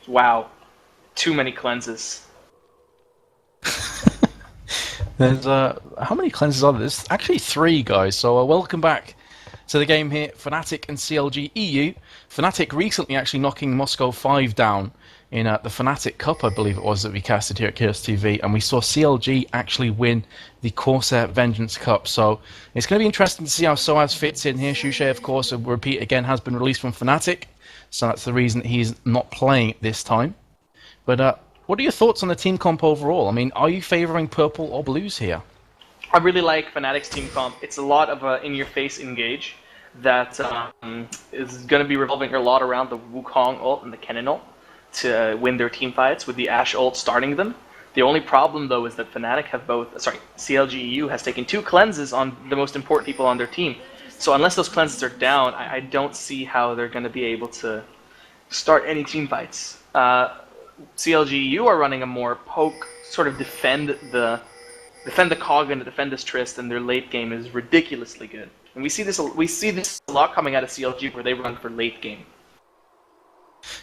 Wow. Too many cleanses. There's how many cleanses are there? There's actually three, guys. So welcome back to the game here, Fnatic and CLG.eu. Fnatic recently actually knocking Moscow 5 down in the Fnatic Cup, I believe it was, that we casted here at Chaos TV, and we saw CLG actually win the Corsair Vengeance Cup. So it's going to be interesting to see how Soaz fits in here. Shushay, of course, I repeat again, has been released from Fnatic, so that's the reason he's not playing this time. But what are your thoughts on the team comp overall? I mean, are you favouring purple or blues here? I really like Fnatic's team comp. It's a lot of in-your-face engage that is going to be revolving a lot around the Wukong ult and the Kennen ult to win their team fights, with the Ashe ult starting them. The only problem, though, is that Fnatic have CLG.eu has taken 2 cleanses on the most important people on their team. So unless those cleanses are down, I don't see how they're going to be able to start any team fights. CLG.eu are running a more poke, sort of defend the Cog and defend this Trist, and their late game is ridiculously good. And we see this a lot coming out of CLG, where they run for late game.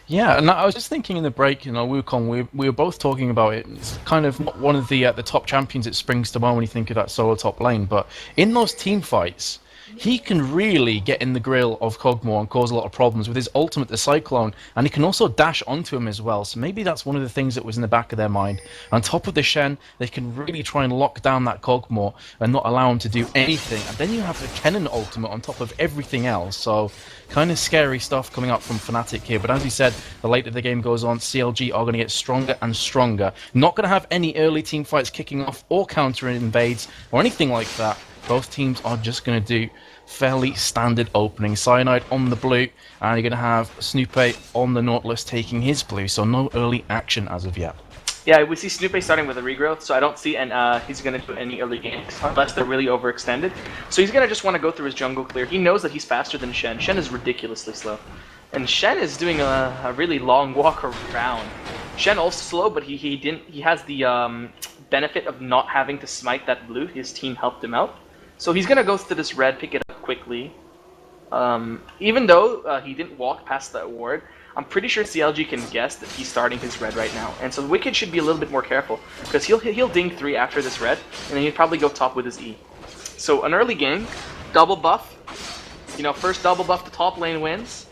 Yeah, and I was just thinking in the break, Wukong, we were both talking about it. It's kind of not one of the top champions that springs to mind when you think of that solo top lane, but in those team fights, he can really get in the grill of Kog'Maw and cause a lot of problems with his ultimate, the Cyclone, and he can also dash onto him as well, so maybe that's one of the things that was in the back of their mind. On top of the Shen, they can really try and lock down that Kog'Maw and not allow him to do anything, and then you have the Kennen ultimate on top of everything else, so kind of scary stuff coming up from Fnatic here. But as you said, the later the game goes on, CLG are going to get stronger and stronger. Not going to have any early team fights kicking off or counter invades or anything like that. Both teams are just going to do fairly standard openings. Cyanide on the blue, and you're going to have Snoopy on the Nautilus taking his blue, so no early action as of yet. Yeah, we see Snoopy starting with a regrowth, so I don't see he's going to do any early ganks unless they're really overextended. So he's going to just want to go through his jungle clear. He knows that he's faster than Shen. Shen is ridiculously slow. And Shen is doing a really long walk around. Shen also slow, but he has the benefit of not having to smite that blue. His team helped him out. So he's going to go to this red, pick it up quickly. Even though he didn't walk past that ward, I'm pretty sure CLG can guess that he's starting his red right now. And so Wicked should be a little bit more careful, because he'll ding 3 after this red, and then he'll probably go top with his E. So an early game, double buff. First double buff to top lane wins.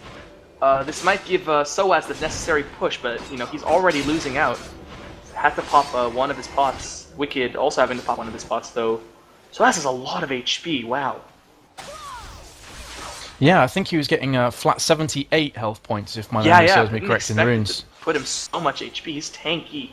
This might give Soaz the necessary push, but he's already losing out. Had to pop one of his pots. Wicked also having to pop one of his pots, though. Soaz has a lot of HP, wow. Yeah, I think he was getting flat 78 health points, if my memory serves me correct in the runes. Put him so much HP, he's tanky.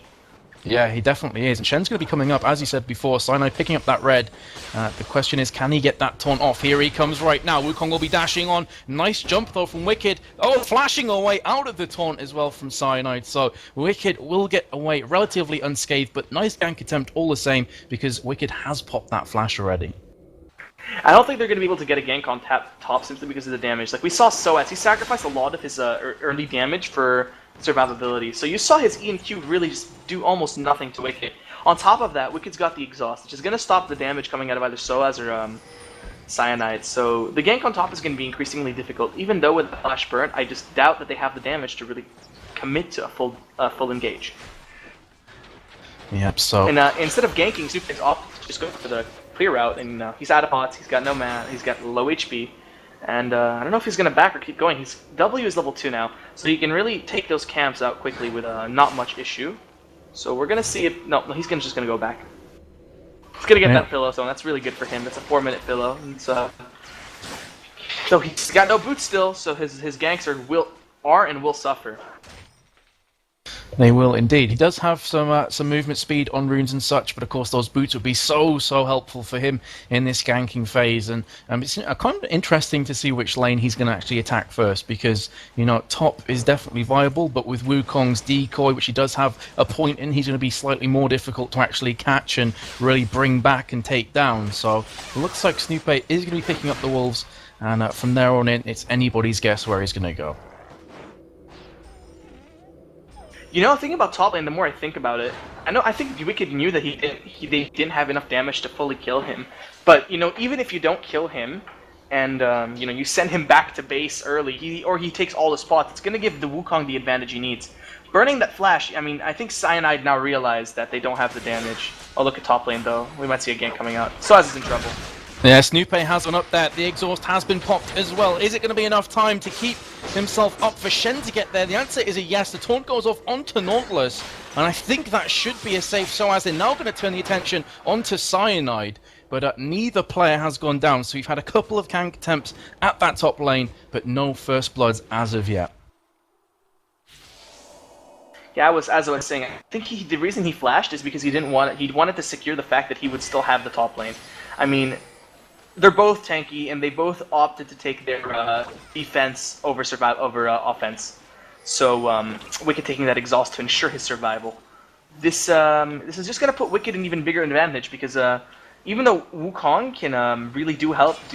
Yeah, he definitely is. And Shen's going to be coming up, as you said before. Cyanide picking up that red. The question is, can he get that taunt off? Here he comes right now. Wukong will be dashing on. Nice jump, though, from Wicked. Oh, flashing away out of the taunt as well from Cyanide. So Wicked will get away relatively unscathed, but nice gank attempt all the same, because Wicked has popped that flash already. I don't think they're going to be able to get a gank on top simply because of the damage. Like we saw Soaz, he sacrificed a lot of his early damage for survivability. So you saw his E and Q really just do almost nothing to Wicked. On top of that, Wicked's got the exhaust, which is going to stop the damage coming out of either Soaz or Cyanide. So the gank on top is going to be increasingly difficult. Even though with the flash burn, I just doubt that they have the damage to really commit to a full engage. Yep, so... And instead of ganking, Super's off just go for the clear route, and he's out of pots, he's got no mana, he's got low HP, and I don't know if he's going to back or keep going. His W is level 2 now, so he can really take those camps out quickly with not much issue. So we're going to see if... No, he's just going to go back. He's going to get that pillow, so that's really good for him. That's a 4-minute pillow. And so he's got no boots still, so his ganks are and will suffer. They will indeed. He does have some movement speed on runes and such, but of course those boots would be so helpful for him in this ganking phase. And it's kind of interesting to see which lane he's going to actually attack first, because top is definitely viable, but with Wukong's decoy, which he does have a point in, he's going to be slightly more difficult to actually catch and really bring back and take down. So it looks like Snoopy is going to be picking up the wolves, and from there on in, it's anybody's guess where he's going to go. Thinking about top lane, the more I think about it, I think Wicked knew that they didn't have enough damage to fully kill him. But even if you don't kill him, and you send him back to base early, he takes all the spots, it's gonna give the Wukong the advantage he needs. burning that flash, I mean, I think Cyanide now realized that they don't have the damage. Oh, look at top lane, though. We might see a gank coming out. Swaz is in trouble. Yeah, Snoopy has one up there. The exhaust has been popped as well. Is it going to be enough time to keep himself up for Shen to get there? The answer is a yes. The taunt goes off onto Nautilus, and I think that should be a safe. So as they're now going to turn the attention onto Cyanide, but neither player has gone down. So we've had a couple of gank attempts at that top lane, but no first bloods as of yet. Yeah, as I was saying, I think the reason he flashed is because he wanted to secure the fact that he would still have the top lane. I mean, they're both tanky, and they both opted to take their defense over offense. So Wicked taking that exhaust to ensure his survival. This is just going to put Wicked in even bigger advantage because even though Wukong can really do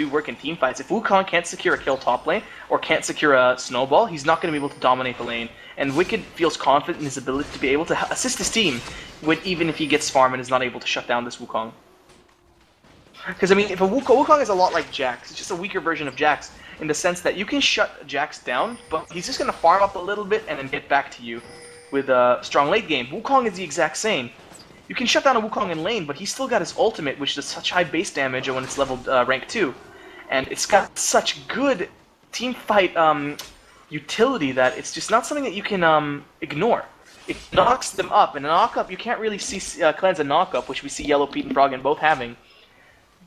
work in team fights, if Wukong can't secure a kill top lane or can't secure a snowball, he's not going to be able to dominate the lane. And Wicked feels confident in his ability to be able to assist his team, even if he gets farm and is not able to shut down this Wukong. Because, I mean, if Wukong is a lot like Jax. It's just a weaker version of Jax in the sense that you can shut Jax down, but he's just going to farm up a little bit and then get back to you with a strong late game. Wukong is the exact same. You can shut down a Wukong in lane, but he's still got his ultimate, which does such high base damage when it's leveled rank 2. And it's got such good team fight utility that it's just not something that you can ignore. It knocks them up, and a knock-up, you can't really see cleanse a knock-up, which we see Yellow, Pete, and Froggen both having.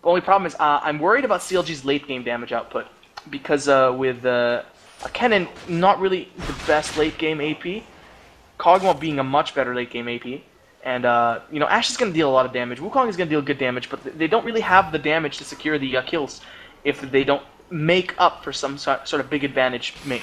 The only problem is I'm worried about CLG's late-game damage output, because with Kennen not really the best late-game AP, Kog'Maw being a much better late-game AP, and Ashe is going to deal a lot of damage, Wukong is going to deal good damage, but they don't really have the damage to secure the kills if they don't make up for some sort of big advantage made.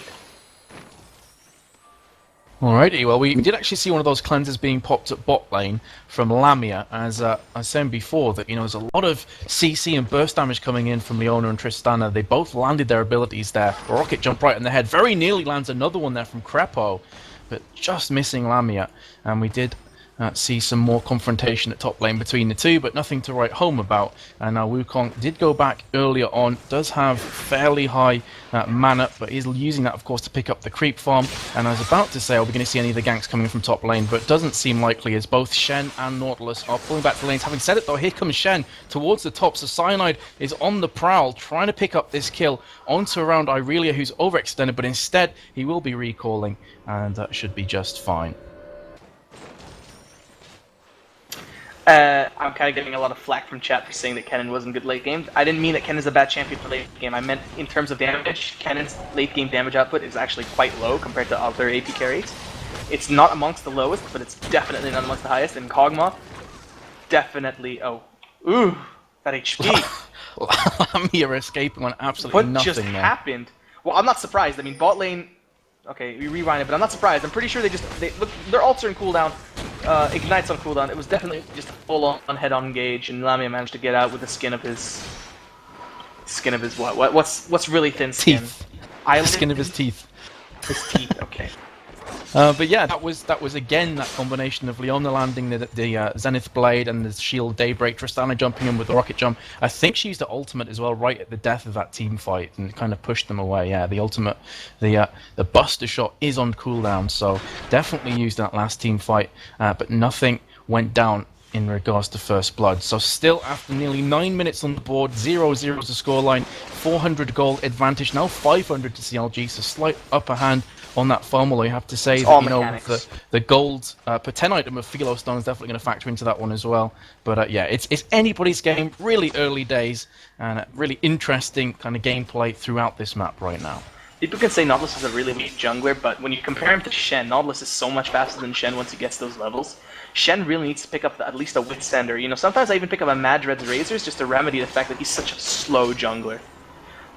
Alrighty, well we did actually see one of those cleanses being popped at bot lane from Lamia, as I was saying before, that there's a lot of CC and burst damage coming in from Leona and Tristana. They both landed their abilities there. A rocket jump right in the head, very nearly lands another one there from Crepo, but just missing Lamia, and we did see some more confrontation at top lane between the two, but nothing to write home about. And now Wukong did go back earlier on, does have fairly high mana, but is using that, of course, to pick up the creep farm. And I was about to say, are we going to see any of the ganks coming from top lane, but it doesn't seem likely, as both Shen and Nautilus are pulling back to lanes. Having said it, though, here comes Shen towards the top, so Cyanide is on the prowl, trying to pick up this kill onto around Irelia, who's overextended, but instead he will be recalling, and that should be just fine. I'm kind of getting a lot of flack from chat for saying that Kennen wasn't good late game. I didn't mean that Kennen's a bad champion for late game. I meant in terms of damage, Kennen's late game damage output is actually quite low compared to other AP carries. It's not amongst the lowest, but it's definitely not amongst the highest. And Kog'Maw, definitely. Oh, ooh, that HP. Lamia escaping on absolutely nothing. What just happened? Well, I'm not surprised. I mean, bot lane. Okay, we rewind it, but I'm not surprised. I'm pretty sure look, their ults are in cooldown. Ignites on cooldown. It was definitely just a full-on head-on engage, and Lamia managed to get out with the skin of his what? What's really thin skin? Teeth. The skin of his teeth. His teeth. Okay. But yeah, that was again that combination of Leona landing the Zenith Blade and the Shield Daybreak, Tristana jumping in with the rocket jump. I think she used the ultimate as well right at the death of that team fight, and it kind of pushed them away. Yeah, the ultimate, the Buster Shot is on cooldown, so definitely used that last team fight, but nothing went down in regards to first blood. So still, after nearly 9 minutes on the board, 0-0 is the scoreline, 400 gold advantage, now 500 to CLG, so slight upper hand on that farm, although you have to say that, the gold per 10 item of Philo Stone is definitely going to factor into that one as well. But yeah, it's anybody's game, really early days, and really interesting kind of gameplay throughout this map right now. People can say Nautilus is a really weak jungler, but when you compare him to Shen, Nautilus is so much faster than Shen once he gets those levels. Shen really needs to pick up at least a Withstander. Sometimes I even pick up a Madred's Razors just to remedy the fact that he's such a slow jungler.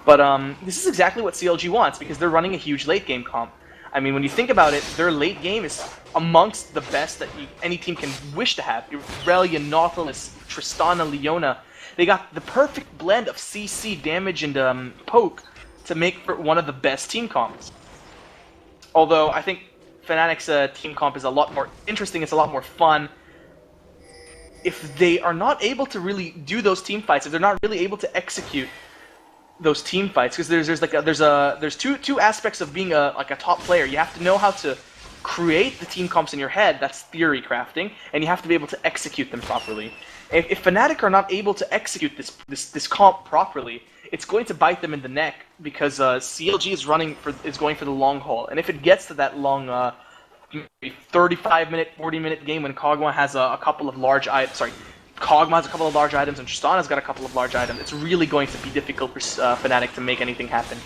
But this is exactly what CLG wants, because they're running a huge late game comp. I mean, when you think about it, their late game is amongst the best that any team can wish to have. Irelia, Nautilus, Tristana, Leona. They got the perfect blend of CC, damage, and poke to make for one of the best team comps. Although, I think Fnatic's team comp is a lot more interesting, it's a lot more fun. If they are not able to really do those team fights, if they're not really able to execute those team fights, because there's two aspects of being a top player. You have to know how to create the team comps in your head, that's theory crafting, and you have to be able to execute them properly. If Fnatic are not able to execute this comp properly, it's going to bite them in the neck because CLG is going for the long haul, and if it gets to that long 35-minute, 40-minute game when Kog'Maw has a couple of large items, Kog'Maw has a couple of large items and Tristana's got a couple of large items, it's really going to be difficult for Fnatic to make anything happen.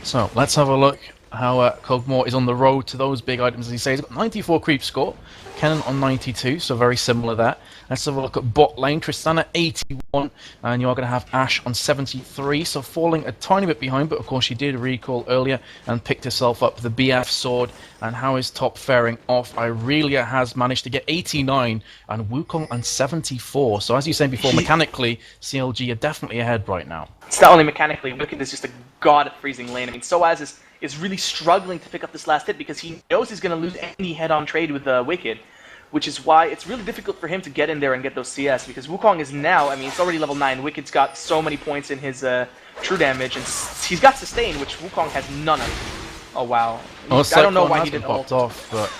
So let's have a look how Kog'Maw is on the road to those big items. As he says, he's got 94 creep score, Kennen on 92, so very similar there. Let's have a look at bot lane. Tristana 81, and you are going to have Ashe on 73, so falling a tiny bit behind, but of course she did recall earlier and picked herself up the BF sword. And how is top faring off? Irelia has managed to get 89, and Wukong on 74. So as you said before, mechanically, CLG are definitely ahead right now. It's not only mechanically, Wicked is just a god at freezing lane. I mean, Soaz is really struggling to pick up this last hit because he knows he's going to lose any head-on trade with Wicked, which is why it's really difficult for him to get in there and get those CS, because Wukong is now, I mean, it's already level 9, Wicked's got so many points in his true damage, and he's got sustain, which Wukong has none of. Oh wow. Well, I don't know why he didn't popped off, but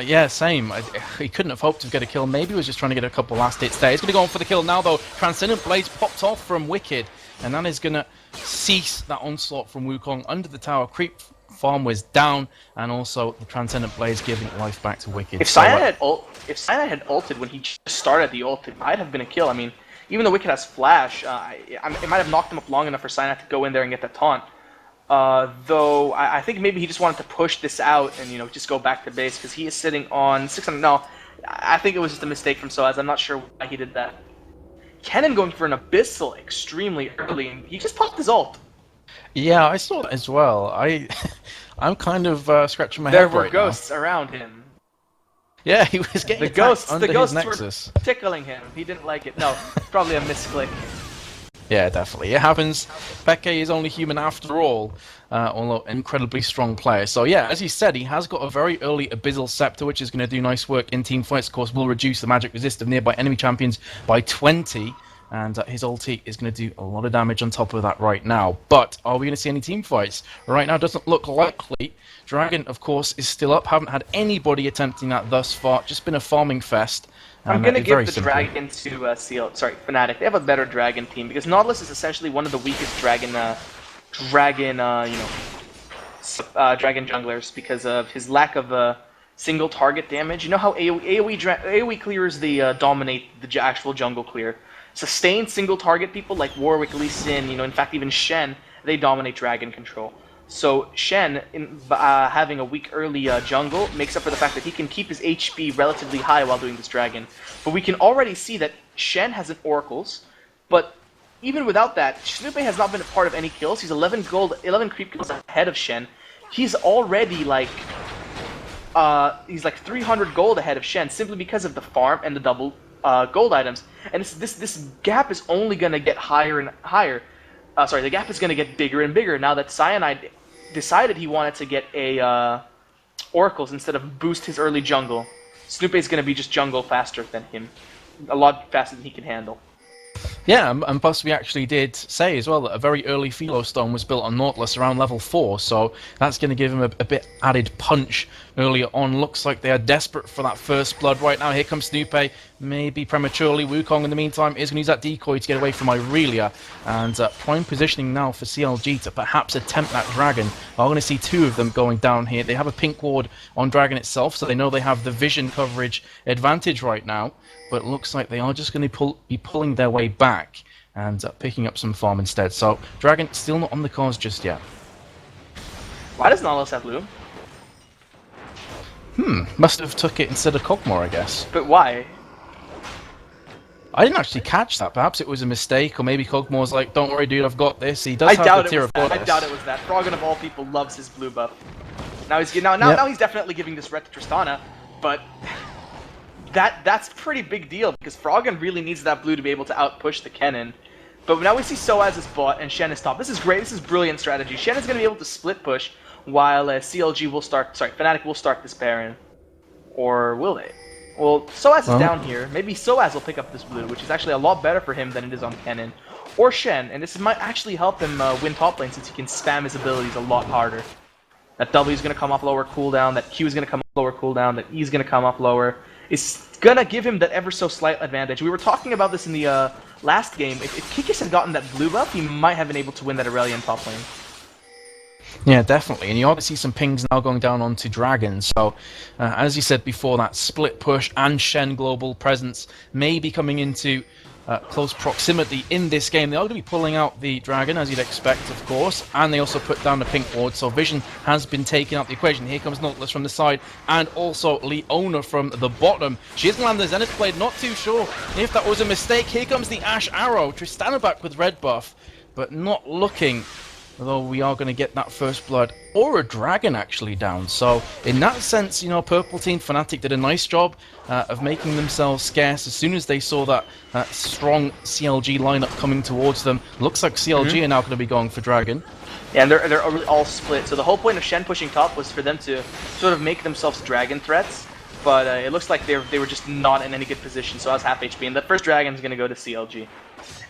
yeah, same. He couldn't have hoped to get a kill. Maybe he was just trying to get a couple last hits there. He's going to go on for the kill now, though. Transcendent Blaze popped off from Wicked, and that is going to cease that onslaught from Wukong under the tower. Creep farm was down, and also the Transcendent Blaze giving life back to Wicked. If Cyanide had ulted when he just started the ult, it might have been a kill. I mean, even though Wicked has flash, it might have knocked him up long enough for Cyanide to go in there and get that taunt. Though I think maybe he just wanted to push this out and just go back to base because he is sitting on 600. No, I think it was just a mistake from Soaz. I'm not sure why he did that. Kennen going for an Abyssal extremely early, and he just popped his ult. Yeah, I saw that as well. I'm kind of scratching my head There were right ghosts now. around him. Yeah, he was getting the ghosts under the ghosts his Nexus. were tickling him. He didn't like it. No, it's probably a misclick. Yeah, definitely. It happens. Peke is only human after all, although an incredibly strong player. So yeah, as he said, he has got a very early Abyssal Scepter, which is going to do nice work in team fights. Of course, will reduce the magic resist of nearby enemy champions by 20. And his ulti is going to do a lot of damage on top of that right now. But are we going to see any team fights? Right now, doesn't look likely. Dragon, of course, is still up. Haven't had anybody attempting that thus far. Just been a farming fest. I'm going to give the Dragon to Fnatic. They have a better Dragon team because Nautilus is essentially one of the weakest Dragon junglers because of his lack of single target damage. You know how AoE clears dominate the actual jungle clear. Sustained single target people like Warwick, Lee Sin, in fact even Shen, they dominate Dragon control. So Shen, having a weak early jungle, makes up for the fact that he can keep his HP relatively high while doing this Dragon. But we can already see that Shen has an Oracles, but even without that, Snoopy has not been a part of any kills. He's 11 creep kills ahead of Shen. He's already he's like 300 gold ahead of Shen simply because of the farm and the double gold items. And this gap is only going to get higher and higher. The gap is going to get bigger and bigger now that Cyanide decided he wanted to get a Oracles instead of boost his early jungle. Snoopy is going to be just jungle faster than him. A lot faster than he can handle. Yeah, and plus we actually did say as well that a very early Philo Stone was built on Nautilus around level 4, so that's going to give him a bit added punch earlier on. Looks like they are desperate for that first blood right now. Here comes Snoopy, maybe prematurely. Wukong in the meantime is going to use that decoy to get away from Irelia, and prime positioning now for CLG to perhaps attempt that Dragon. We're going to see two of them going down here. They have a pink ward on Dragon itself, so they know they have the vision coverage advantage right now. But it looks like they are just going to be pulling their way back and picking up some farm instead. So Dragon still not on the cards just yet. Why does Nautilus have blue? Must have took it instead of Kog'Maw, I guess. But why? I didn't actually catch that. Perhaps it was a mistake, or maybe Kog'Maw's like, "Don't worry, dude, I've got this." He does have the tier of I doubt it was that. Froggen of all people loves his blue buff. Now he's definitely giving this red to Tristana, but. That's a pretty big deal because Froggen really needs that blue to be able to outpush the Kennen. But now we see Soaz is bot and Shen is top. This is great. This is brilliant strategy. Shen is going to be able to split push while Fnatic will start this Baron. Or will they? Well, Soaz is down here. Maybe Soaz will pick up this blue, which is actually a lot better for him than it is on Kennen. Or Shen, and this might actually help him win top lane since he can spam his abilities a lot harder. that W is going to come off lower cooldown, that Q is going to come off lower cooldown, that E is going to come off lower. It's going to give him that ever so slight advantage. We were talking about this in the last game. If Kikis had gotten that blue buff, he might have been able to win that Irelia in top lane. Yeah, definitely. And you obviously see some pings now going down onto Dragon. So, as you said before, that split push and Shen global presence may be coming into close proximity in this game. They are going to be pulling out the Dragon, as you'd expect, of course, and they also put down the pink ward, so Vision has been taken out the equation. Here comes Nautilus from the side, and also Leona from the bottom. She has landed the Zenith Blade, not too sure if that was a mistake. Here comes the Ash Arrow. Tristana back with red buff, but not looking, although we are going to get that first blood, or a dragon actually down. So in that sense, you know, Purple Team Fnatic did a nice job of making themselves scarce as soon as they saw that strong CLG lineup coming towards them. Looks like CLG are now going to be going for dragon. Yeah, and they're all split. So the whole point of Shen pushing top was for them to sort of make themselves dragon threats. But it looks like they were just not in any good position, so I was half HP. And the first dragon is going to go to CLG.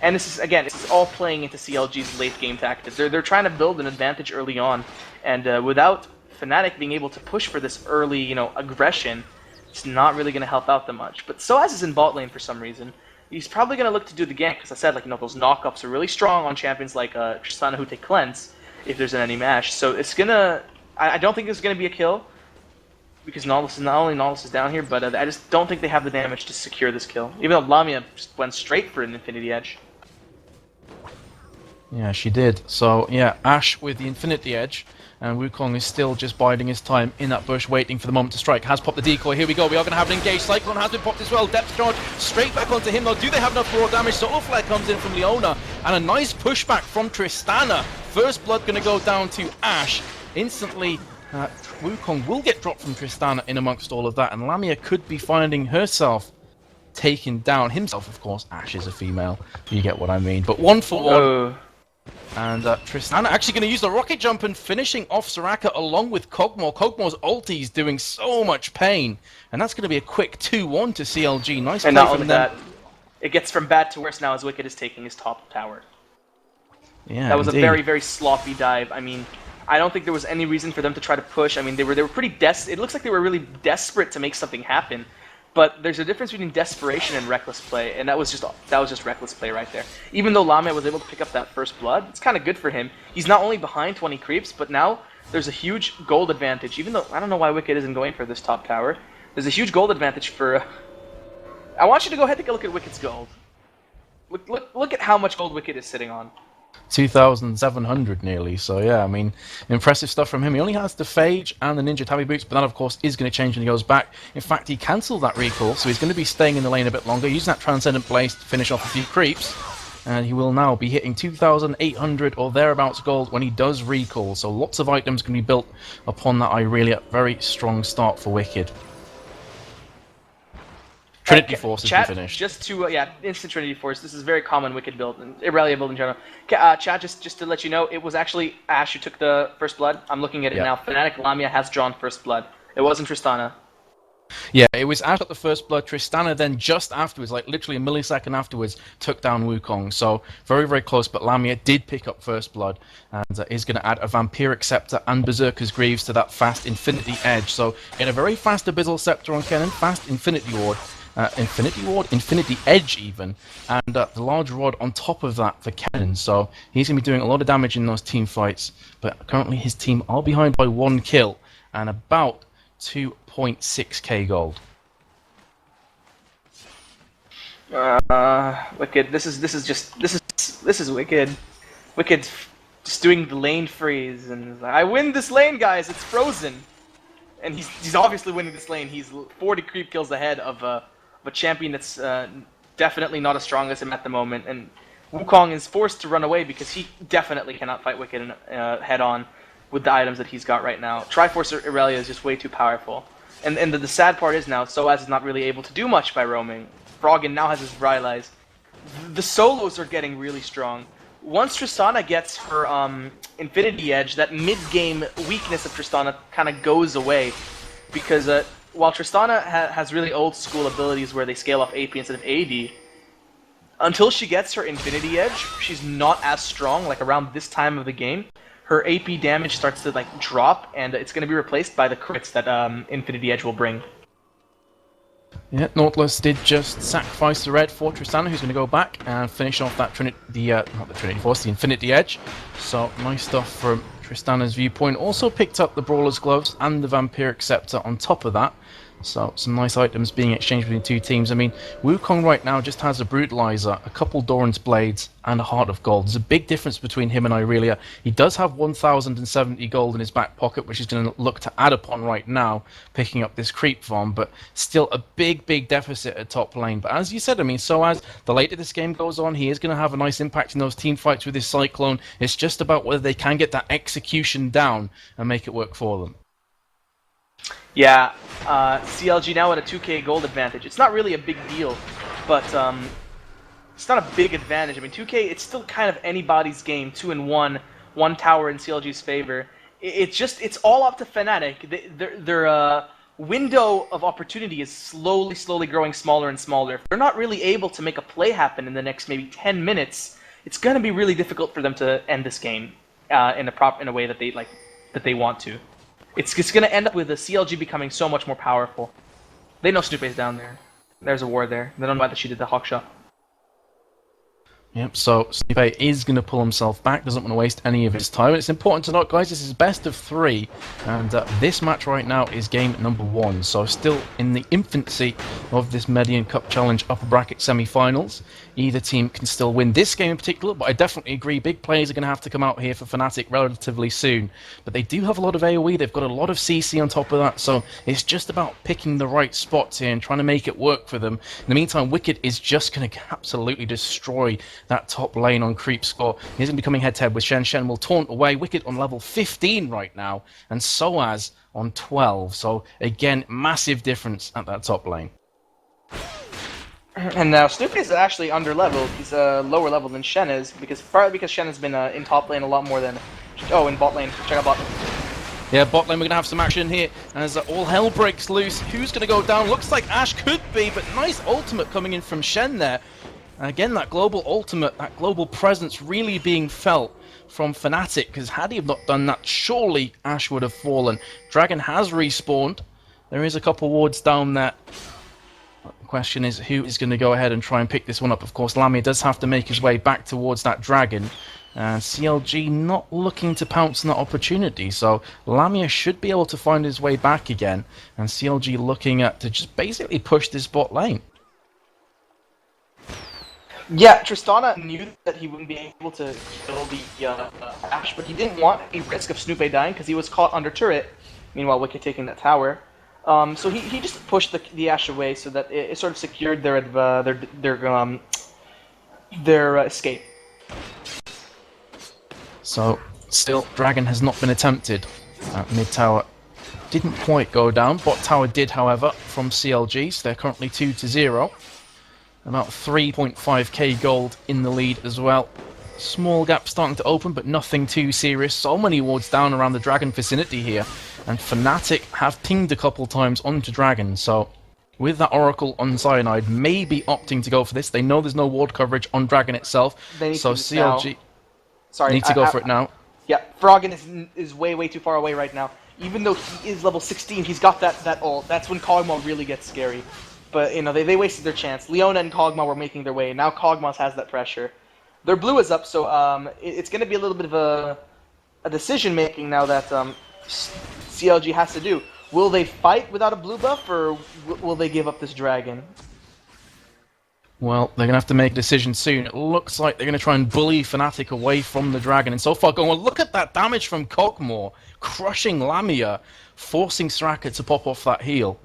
And this is, again, this is all playing into CLG's late game tactics. They're trying to build an advantage early on, and without Fnatic being able to push for this early, you know, aggression, it's not really going to help out that much. But Soaz is in bot lane for some reason. He's probably going to look to do the gank, because I said, like, you know, those knockups are really strong on champions like Tristana who take cleanse if there's an any mash. So it's gonna, I don't think it's gonna be a kill, because Nautilus is, not only Nautilus is down here, but I just don't think they have the damage to secure this kill. Even though Lamia just went straight for an Infinity Edge. Yeah, she did. So, yeah, Ash with the Infinity Edge, and Wukong is still just biding his time in that bush, waiting for the moment to strike. Has popped the decoy. Here we go. We are going to have an engage. Cyclone has been popped as well. Depth charge straight back onto him, though. Do they have enough raw damage? Solar Flare comes in from Leona, and a nice pushback from Tristana. First blood going to go down to Ash. Instantly, Wukong will get dropped from Tristana in amongst all of that, and Lamia could be finding herself taken down. Himself, of course. Ash is a female. You get what I mean. But 1 for 1. And Tristana actually going to use the rocket jump and finishing off Soraka along with Kog'Maw. Kog'Maw's ulti is doing so much pain. And that's going to be a quick 2-1 to CLG. Nice play and not from only them. that, it gets from bad to worse now as Wicked is taking his top tower. Yeah, that was indeed. a very, very sloppy dive. I mean, I don't think there was any reason for them to try to push. I mean, they were pretty it looks like they were really desperate to make something happen. But there's a difference between desperation and reckless play, and that was just reckless play right there. Even though Lamia was able to pick up that first blood, it's kind of good for him. He's not only behind 20 creeps, but now there's a huge gold advantage. Even though I don't know why Wicked isn't going for this top tower, there's a huge gold advantage for. I want you to go ahead and take a look at Wicked's gold. Look at how much gold Wicked is sitting on. 2,700 nearly, so yeah, I mean, impressive stuff from him. He only has the Phage and the Ninja Tabi Boots, but that of course is going to change when he goes back. In fact, he cancelled that recall, so he's going to be staying in the lane a bit longer, using that Transcendent Blaze to finish off a few creeps, and he will now be hitting 2,800 or thereabouts gold when he does recall, so lots of items can be built upon that Irelia. Very strong start for Wicked. Trinity Force has been finished. Just to, instant Trinity Force. This is a very common Wicked build, and Irelia build in general. Chat, just to let you know, it was actually Ash who took the first blood. I'm looking at it now. Fnatic Lamia has drawn first blood. It wasn't Tristana. Yeah, it was Ash got the first blood. Tristana then just afterwards, like literally a millisecond afterwards, took down Wukong. So very, very close, but Lamia did pick up first blood and is going to add a Vampiric Scepter and Berserker's Greaves to that fast Infinity Edge. So in a very fast Abyssal Scepter on Kennen, fast Infinity Ward. Infinity Edge even, and the large rod on top of that for Kennen. So he's going to be doing a lot of damage in those team fights, but currently his team are behind by 1 kill and about 2.6k gold. Wicked. This is Wicked. Wicked just doing the lane freeze and I win this lane, guys. It's frozen, and he's obviously winning this lane. He's 40 creep kills ahead of a champion that's definitely not as strong as him at the moment, and Wukong is forced to run away because he definitely cannot fight Wicked head-on with the items that he's got right now. Triforce Irelia is just way too powerful, and the sad part is now Soaz is not really able to do much by roaming. Froggen now has his Rylai's. The solos are getting really strong. Once Tristana gets her Infinity Edge, that mid-game weakness of Tristana kind of goes away, because while Tristana has really old school abilities where they scale off AP instead of AD, until she gets her Infinity Edge, she's not as strong. Like around this time of the game, her AP damage starts to like drop, and it's going to be replaced by the crits that Infinity Edge will bring. Yeah, Nautilus did just sacrifice the red for Tristana, who's going to go back and finish off that not the Trinity Force, the Infinity Edge. So, nice stuff from Tristana's viewpoint. Also picked up the Brawler's Gloves and the Vampiric Scepter on top of that. So, some nice items being exchanged between two teams. I mean, Wukong right now just has a Brutalizer, a couple Doran's Blades, and a Heart of Gold. There's a big difference between him and Irelia. He does have 1,070 gold in his back pocket, which he's going to look to add upon right now, picking up this creep farm, but still a big, big deficit at top lane. But as you said, I mean, so as the later this game goes on, he is going to have a nice impact in those team fights with his Cyclone. It's just about whether they can get that execution down and make it work for them. Yeah, CLG now at a 2k gold advantage. It's not really a big deal, but it's not a big advantage. I mean, 2k, it's still kind of anybody's game, 2-1, one tower in CLG's favor. It's all up to Fnatic. Their window of opportunity is slowly growing smaller and smaller. If they're not really able to make a play happen in the next maybe 10 minutes, it's going to be really difficult for them to end this game in a way that they want to. It's going to end up with the CLG becoming so much more powerful. They know Snoopy's down there. There's a ward there. They don't know why she did the hawk shot. Yep, so Snoopy is going to pull himself back, doesn't want to waste any of his time. It's important to note, guys, this is best of 3, and this match right now is game number 1, so still in the infancy of this Medion Cup Challenge upper bracket semi-finals. Either team can still win this game in particular, but I definitely agree big players are going to have to come out here for Fnatic relatively soon. But they do have a lot of AoE, they've got a lot of CC on top of that, so it's just about picking the right spots here and trying to make it work for them. In the meantime, Wicked is just going to absolutely destroy that top lane on creep score. He's going to be coming head-to-head with Shen. Shen will taunt away. Wicked on level 15 right now, and Soaz on 12. So, again, massive difference at that top lane. And now Snoopy is actually under-leveled. He's lower level than Shen is, partly because Shen has been in top lane a lot more than... Oh, in bot lane. Check out bot lane. Yeah, bot lane, we're going to have some action here as all hell breaks loose. Who's going to go down? Looks like Ashe could be, but nice ultimate coming in from Shen there. Again, that global ultimate, that global presence really being felt from Fnatic, because had he not done that, surely Ashe would have fallen. Dragon has respawned. There is a couple wards down there. The question is, who is going to go ahead and try and pick this one up? Of course, Lamia does have to make his way back towards that dragon. CLG not looking to pounce on that opportunity, so Lamia should be able to find his way back again, and CLG looking to just basically push this bot lane. Yeah, Tristana knew that he wouldn't be able to kill the Ashe, but he didn't want any risk of Snoopy dying because he was caught under turret. Meanwhile, Wicked taking that tower. So he just pushed the Ashe away so that it sort of secured their escape. So, still, Dragon has not been attempted at mid tower. Didn't quite go down. Bot tower did, however, from CLG, so they're currently 2-0. About 3.5k gold in the lead as well. Small gap starting to open, but nothing too serious. So many wards down around the Dragon vicinity here. And Fnatic have pinged a couple times onto Dragon, so with that Oracle on Cyanide, maybe opting to go for this. They know there's no ward coverage on Dragon itself, so CLG need to go for it now. Yeah, Froggen is way too far away right now. Even though he is level 16, he's got that ult. That's when Kog'Maw really gets scary. But, you know, they wasted their chance. Leona and Kog'Maw were making their way. Now Kog'Maw has that pressure. Their blue is up, so it's going to be a little bit of a decision-making now that CLG has to do. Will they fight without a blue buff, or will they give up this dragon? Well, they're going to have to make a decision soon. It looks like they're going to try and bully Fnatic away from the dragon. And so far going, well, look at that damage from Kog'Maw, crushing Lamia, forcing Soraka to pop off that heal.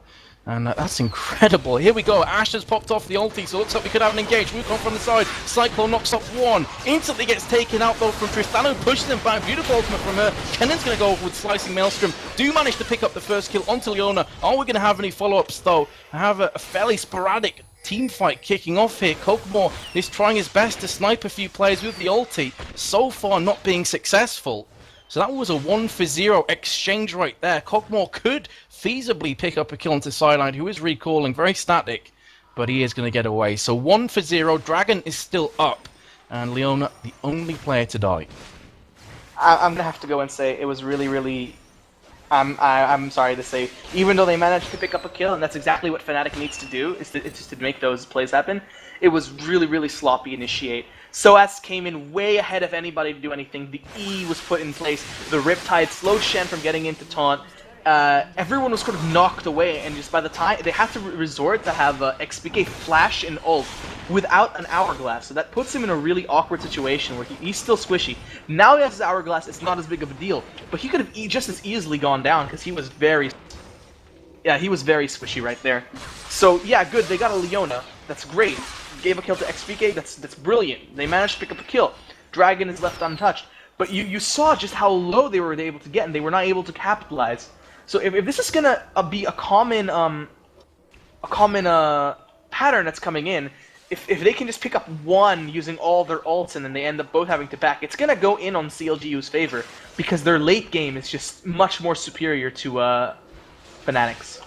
And that's incredible. Here we go. Ashe has popped off the ulti, so it looks like we could have an engage. Wukong from the side. Cyclone knocks off one. Instantly gets taken out, though, from Tristana, who pushes him back. Beautiful ultimate from her. Kennan's going to go with Slicing Maelstrom. Do manage to pick up the first kill onto Leona. Are we going to have any follow-ups, though? I have a fairly sporadic team fight kicking off here. Kog'Maw is trying his best to snipe a few players with the ulti. So far, not being successful. So that was a 1-for-0 exchange right there. Kog'Maw could feasibly pick up a kill onto Cyanide, who is recalling, very static, but he is going to get away. So 1-for-0, Dragon is still up, and Leona the only player to die. I'm gonna have to go and say it was really, really. I'm sorry to say, even though they managed to pick up a kill, and that's exactly what Fnatic needs to do, is it's just to make those plays happen. It was really, really sloppy initiate. Soaz came in way ahead of anybody to do anything. The E was put in place. The Riptide slowed Shen from getting into taunt. Everyone was sort of knocked away, and just by the time they have to resort to have XPK flash and ult without an hourglass, so that puts him in a really awkward situation where he's still squishy. Now he has his hourglass; it's not as big of a deal, but he could have just as easily gone down because he was very squishy right there. So yeah, good. They got a Leona. That's great. Gave a kill to XPK. That's brilliant. They managed to pick up a kill. Dragon is left untouched. But you saw just how low they were able to get, and they were not able to capitalize. So if this is gonna be a common pattern that's coming in, if they can just pick up one using all their ults and then they end up both having to back, it's gonna go in on CLG.eu's favor because their late game is just much more superior to Fnatic's.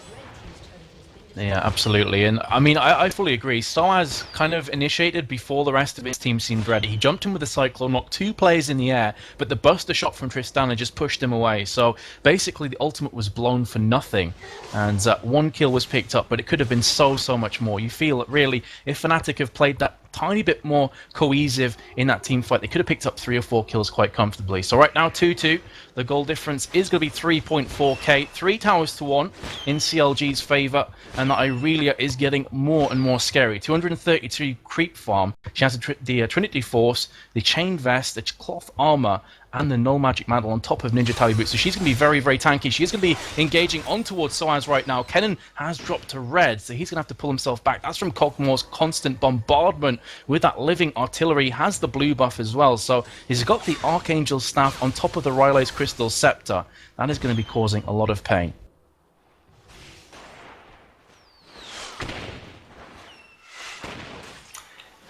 Yeah, absolutely. And I mean, I fully agree. Soaz kind of initiated before the rest of his team seemed ready. He jumped in with a Cyclone, knocked 2 players in the air, but the buster shot from Tristana just pushed him away. So basically, the ultimate was blown for nothing. And 1 kill was picked up, but it could have been so much more. You feel that really, if Fnatic have played that tiny bit more cohesive in that team fight, they could have picked up 3 or 4 kills quite comfortably. So right now, 2-2. The goal difference is going to be 3.4k. 3 towers to 1 in CLG's favor, and that Irelia is getting more and more scary. 232 creep farm. She has the Trinity Force, the Chain Vest, the Cloth Armor, and the No Magic Mantle on top of Ninja Tally Boots. So she's going to be very, very tanky. She is going to be engaging on towards Soaz right now. Kennen has dropped to red, so he's going to have to pull himself back. That's from Cogmore's constant bombardment with that living artillery. Has the blue buff as well. So he's got the Archangel Staff on top of the Ryle's Crystal Scepter. That is going to be causing a lot of pain.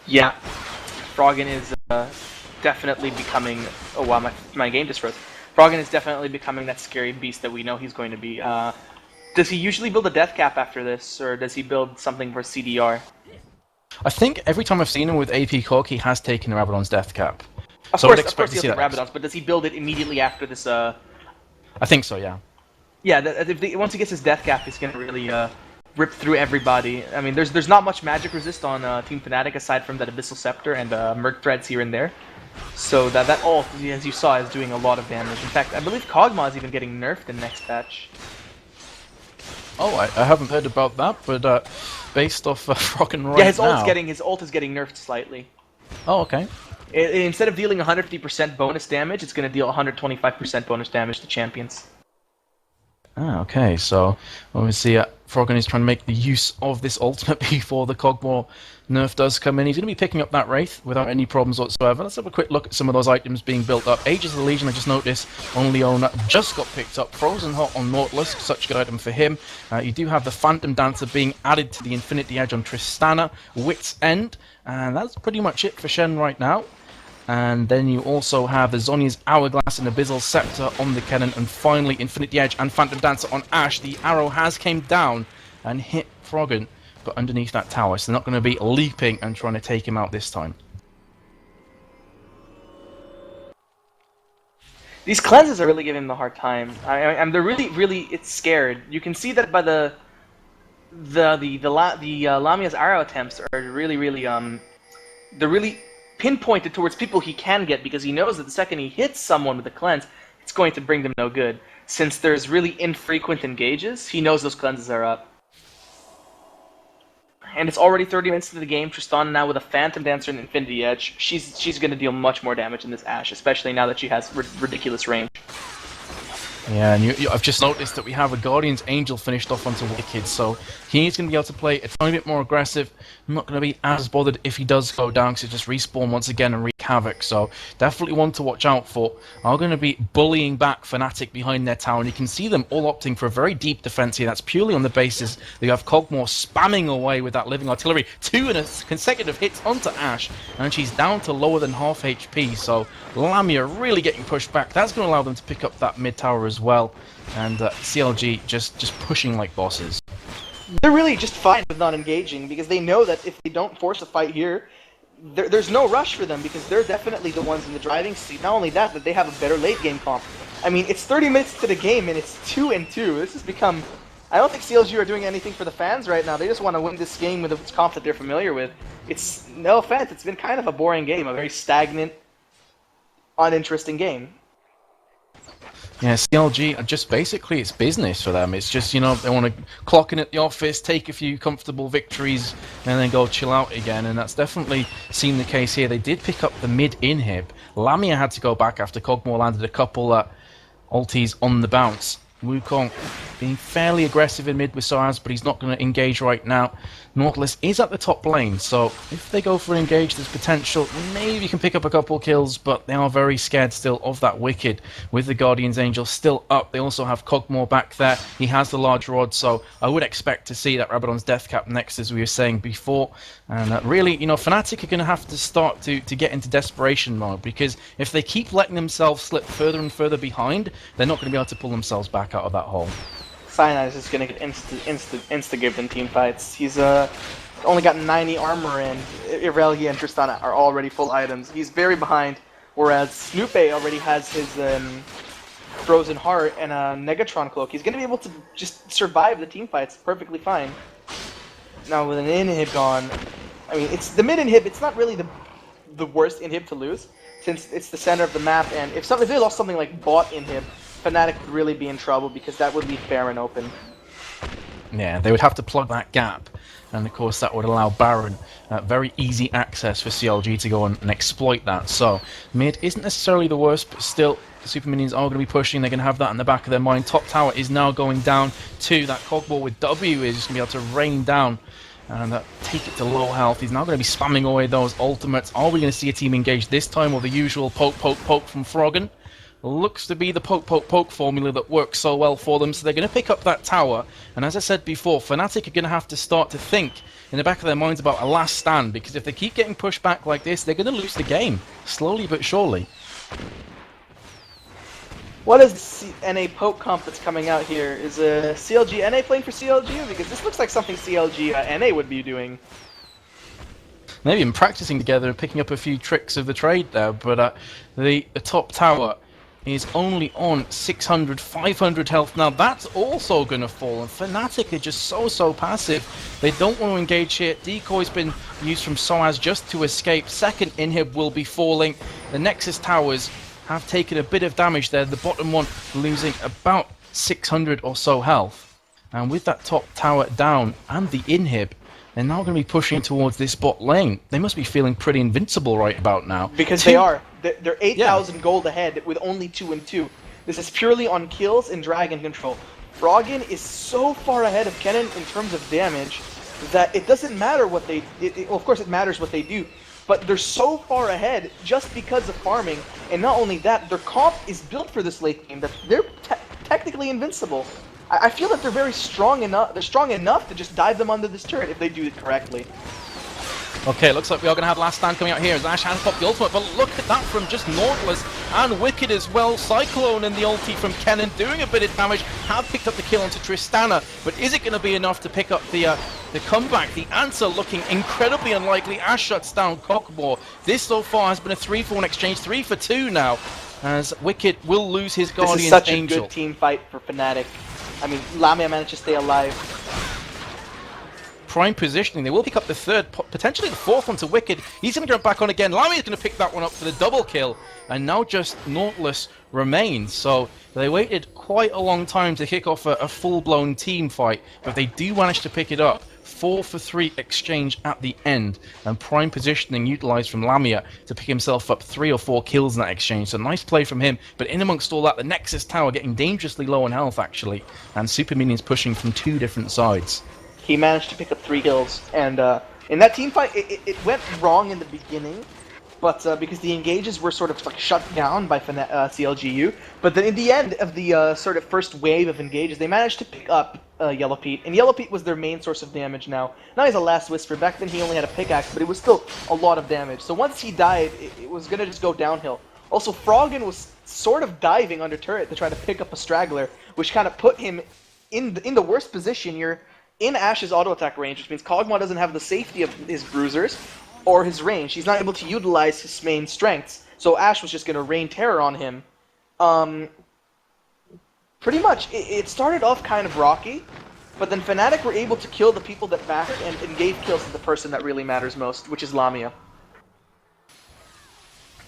Yeah, Froggen is definitely becoming. Oh wow, my game just froze. Froggen is definitely becoming that scary beast that we know he's going to be. Does he usually build a death cap after this, or does he build something for CDR? I think every time I've seen him with AP Cork, he has taken Rabadon's death cap. Of course he'll take Rabadon's, but does he build it immediately after this? I think so, yeah. Yeah, once he gets his death cap, he's gonna really rip through everybody. I mean, there's not much magic resist on Team Fnatic aside from that Abyssal Scepter and Merc Threads here and there. So that ult, as you saw, is doing a lot of damage. In fact, I believe Kog'Maw is even getting nerfed in next patch. Oh, I haven't heard about that, but based off Froggen right now... Yeah, his ult is getting nerfed slightly. Oh, okay. Instead of dealing 150% bonus damage, it's going to deal 125% bonus damage to champions. Ah, okay, so obviously Froggen is trying to make the use of this ultimate before the Cogmore nerf does come in. He's going to be picking up that Wraith without any problems whatsoever. Let's have a quick look at some of those items being built up. Aegis of the Legion, I just noticed, on Leona just got picked up. Frozen Hot on Nautilus, such a good item for him. You do have the Phantom Dancer being added to the Infinity Edge on Tristana, Wit's End, and that's pretty much it for Shen right now. And then you also have the Zhonya's Hourglass and Abyssal Scepter on the Kennen, and finally Infinity Edge and Phantom Dancer on Ashe. The arrow has came down and hit Froggen, but underneath that tower, so they're not going to be leaping and trying to take him out this time. These cleanses are really giving him a hard time. They're really it's scared. You can see that by the Lamia's arrow attempts are really they're really pinpointed towards people he can get, because he knows that the second he hits someone with a cleanse, it's going to bring them no good. Since there's really infrequent engages, he knows those cleanses are up. And it's already 30 minutes into the game. Tristana now with a Phantom Dancer and Infinity Edge. She's going to deal much more damage in this Ashe, especially now that she has ridiculous range. Yeah, and I've just noticed that we have a Guardian's Angel finished off onto Wicked, so he's going to be able to play a tiny bit more aggressive. I'm not going to be as bothered if he does go down, because it just respawn once again and wreak havoc, so definitely one to watch out for. Are going to be bullying back Fnatic behind their tower, and you can see them all opting for a very deep defense here. That's purely on the basis that you have Cogmore spamming away with that living artillery. 2 consecutive hits onto Ashe, and she's down to lower than half HP, so Lamia really getting pushed back. That's going to allow them to pick up that mid tower as well, and CLG just pushing like bosses. They're really just fine with not engaging, because they know that if they don't force a fight here, there's no rush for them because they're definitely the ones in the driving seat. Not only that, they have a better late game comp. I mean, it's 30 minutes to the game and it's 2-2. This has become... I don't think CLG are doing anything for the fans right now. They just want to win this game with its comp that they're familiar with. It's, no offense, it's been kind of a boring game, a very stagnant, uninteresting game. Yeah, CLG, just basically it's business for them. It's just, you know, they want to clock in at the office, take a few comfortable victories, and then go chill out again. And that's definitely seen the case here. They did pick up the mid inhib. Lamia had to go back after Kog'Maw landed a couple ultis on the bounce. Wukong being fairly aggressive in mid with Soaz, but he's not going to engage right now. Nautilus is at the top lane, so if they go for an engage, there's potential. Maybe you can pick up a couple kills, but they are very scared still of that Wicked with the Guardian's Angel still up. They also have Kog'Maw back there. He has the large rod, so I would expect to see that Rabadon's Death Cap next, as we were saying before. And really, you know, Fnatic are going to have to start to get into desperation mode, because if they keep letting themselves slip further and further behind, they're not going to be able to pull themselves back out of that hole. Cyanide is just gonna get insta-given in team fights. He's only got 90 armor and Irelia and Tristana are already full items. He's very behind, whereas Snoop already has his Frozen Heart and a Negatron Cloak. He's gonna be able to just survive the team fights perfectly fine. Now with an inhib gone, I mean, it's the mid inhib. It's not really the worst inhib to lose, since it's the center of the map. And if they lost something like bot inhib, Fnatic would really be in trouble because that would leave Baron open. Yeah, they would have to plug that gap, and of course that would allow Baron very easy access for CLG to go and exploit that. So mid isn't necessarily the worst, but still the Super Minions are going to be pushing. They're going to have that in the back of their mind. Top tower is now going down to that Kog'Maw with W is just going to be able to rain down and take it to low health. He's now going to be spamming away those ultimates. Are we going to see a team engage this time, or the usual poke, poke, poke from Froggen? Looks to be the poke, poke, poke formula that works so well for them, so they're going to pick up that tower. And as I said before, Fnatic are going to have to start to think in the back of their minds about a last stand, because if they keep getting pushed back like this, they're going to lose the game, slowly but surely. What is the NA poke comp that's coming out here? Is CLG NA playing for CLG? Because this looks like something CLG NA would be doing. Maybe been practicing together and picking up a few tricks of the trade there, but the top tower is only on 600, 500 health now. That's also going to fall, and Fnatic are just so passive. They don't want to engage here. Decoy's been used from Soaz just to escape. Second inhib will be falling. The Nexus towers have taken a bit of damage there. The bottom one losing about 600 or so health. And with that top tower down and the inhib, they're now going to be pushing towards this bot lane. They must be feeling pretty invincible right about now. Because they are. They're 8,000 gold ahead with only 2-2. This is purely on kills and dragon control. Froggen is so far ahead of Kennen in terms of damage that it doesn't matter what they... well, of course it matters what they do, but they're so far ahead just because of farming. And not only that, their comp is built for this late game that they're technically invincible. I feel that they're very strong enough. They're strong enough to just dive them under this turret if they do it correctly. Okay, looks like we are going to have last stand coming out here as Ash has popped the ultimate, but look at that from just Nautilus and Wicked as well. Cyclone and the ulti from Kennen doing a bit of damage, have picked up the kill onto Tristana, but is it going to be enough to pick up the comeback? The answer looking incredibly unlikely. Ash shuts down Kog'Maw. This so far has been a 3-for-1 exchange, 3-for-2 now, as Wicked will lose his Guardian's Angel. This is such a good team fight for Fnatic. I mean, Lamia managed to stay alive. Prime positioning. They will pick up the third, potentially the fourth one to Wicked. He's going to go back on again. Lamia's going to pick that one up for the double kill. And now just Nautilus remains. So they waited quite a long time to kick off a full-blown team fight. But they do manage to pick it up. 4-for-3 exchange at the end. And prime positioning utilized from Lamia to pick himself up 3 or 4 kills in that exchange. So nice play from him. But in amongst all that, the Nexus tower getting dangerously low on health, actually. And Super Minions pushing from 2 different sides. He managed to pick up 3 kills, and in that team fight, it went wrong in the beginning, but because the engages were sort of like shut down by CLG.eu, but then in the end of the sort of first wave of engages, they managed to pick up Yellow Pete, and Yellow Pete was their main source of damage now. Now he's a Last Whisper. Back then he only had a pickaxe, but it was still a lot of damage. So once he died, it was going to just go downhill. Also, Froggen was sort of diving under turret to try to pick up a straggler, which kind of put him in the worst position. You're in Ash's auto attack range, which means Kog'Maw doesn't have the safety of his bruisers, or his range. He's not able to utilize his main strengths. So Ashe was just going to rain terror on him. Pretty much, it started off kind of rocky, but then Fnatic were able to kill the people that mattered and gave kills to the person that really matters most, which is Lamia.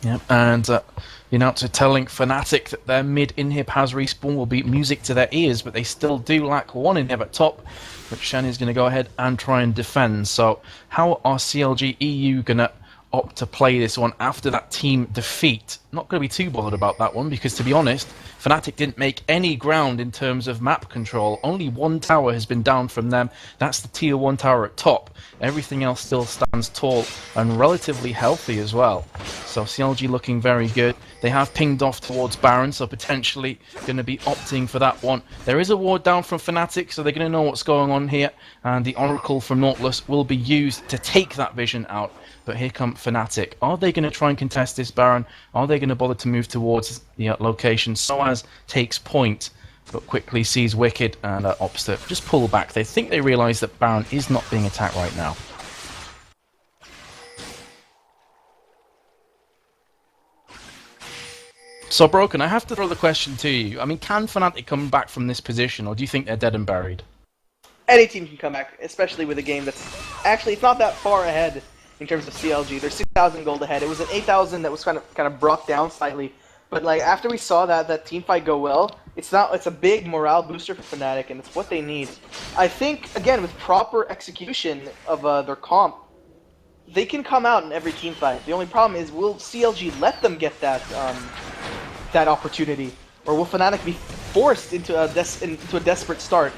Yep, and the announcer telling Fnatic that their mid inhib has respawn will be music to their ears, but they still do lack one inhib at top, which Shen is going to go ahead and try and defend. So how are CLG.eu going to opt to play this one after that team defeat? Not going to be too bothered about that one, because to be honest, Fnatic didn't make any ground in terms of map control. Only one tower has been down from them. That's the tier 1 tower at top. Everything else still stands tall and relatively healthy as well. So CLG looking very good. They have pinged off towards Baron, so potentially going to be opting for that one. There is a ward down from Fnatic, so they're going to know what's going on here. And the Oracle from Nautilus will be used to take that vision out. But here come Fnatic. Are they going to try and contest this Baron? Are they going to bother to move towards the location? Soaz takes point, but quickly sees Wicked and opts to just pull back. They think they realise that Baron is not being attacked right now. So Broken, I have to throw the question to you. I mean, can Fnatic come back from this position, or do you think they're dead and buried? Any team can come back, especially with a game that's actually it's not that far ahead in terms of CLG. They're 6,000 gold ahead. It was an 8,000 that was kind of brought down slightly. But like after we saw that team fight go well, it's a big morale booster for Fnatic, and it's what they need. I think again with proper execution of their comp, they can come out in every team fight. The only problem is, will CLG let them get that that opportunity, or will Fnatic be forced into a desperate start?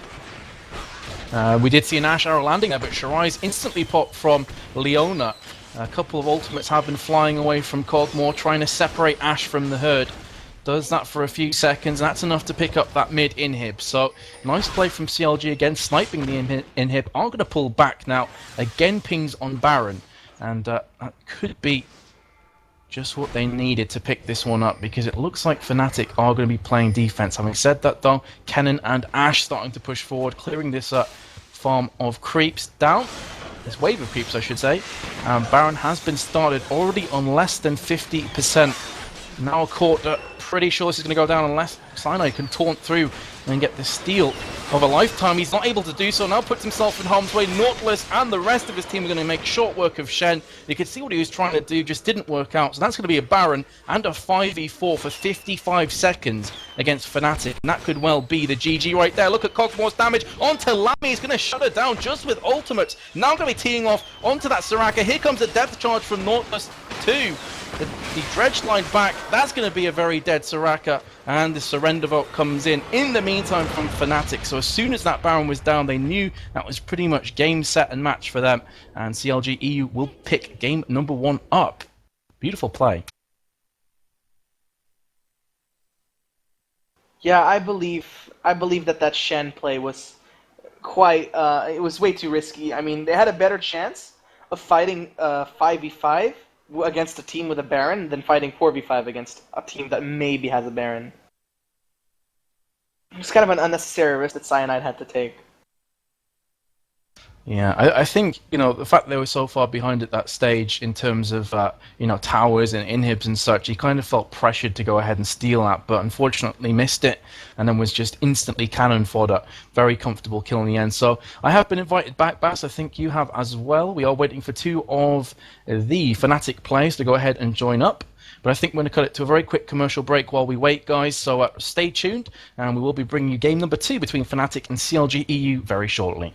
We did see an Ashe arrow landing there, but Shirai's instantly popped from Leona. A couple of ultimates have been flying away from Cogmore, trying to separate Ashe from the herd. Does that for a few seconds, and that's enough to pick up that mid inhib. So, nice play from CLG again, sniping the inhib. Are going to pull back now. Again, pings on Baron, and that could be just what they needed to pick this one up, because it looks like Fnatic are going to be playing defense. Having said that though, Kennen and Ashe starting to push forward, clearing this farm of creeps down. This wave of creeps, I should say. Baron has been started already on less than 50%. Now a quarter, pretty sure this is going to go down unless Sinai can taunt through and get the steal of a lifetime. He's not able to do so, now puts himself in harm's way. Nautilus and the rest of his team are going to make short work of Shen. You can see what he was trying to do, just didn't work out. So that's going to be a Baron and a 5v4 for 55 seconds against Fnatic. And that could well be the GG right there. Look at Cogmore's damage onto Lamy. He's going to shut her down just with ultimates. Now going to be teeing off onto that Soraka. Here comes a death charge from Nautilus too. The dredge line back, that's going to be a very dead Soraka, and the surrender vote comes in the meantime from Fnatic. So as soon as that Baron was down, they knew that was pretty much game, set and match for them, and CLG.eu will pick game number 1 up. Beautiful play. Yeah, I believe that Shen play was quite it was way too risky. I mean, they had a better chance of fighting 5v5 against a team with a Baron than fighting 4v5 against a team that maybe has a Baron. It's kind of an unnecessary risk that Cyanide had to take. Yeah, I think, the fact they were so far behind at that stage in terms of, towers and inhibs and such, he kind of felt pressured to go ahead and steal that, but unfortunately missed it, and then was just instantly cannon fodder. Very comfortable kill in the end. So I have been invited back, Bass. I think you have as well. We are waiting for 2 of the Fnatic players to go ahead and join up. But I think we're going to cut it to a very quick commercial break while we wait, guys. So stay tuned, and we will be bringing you game number 2 between Fnatic and CLG.eu very shortly.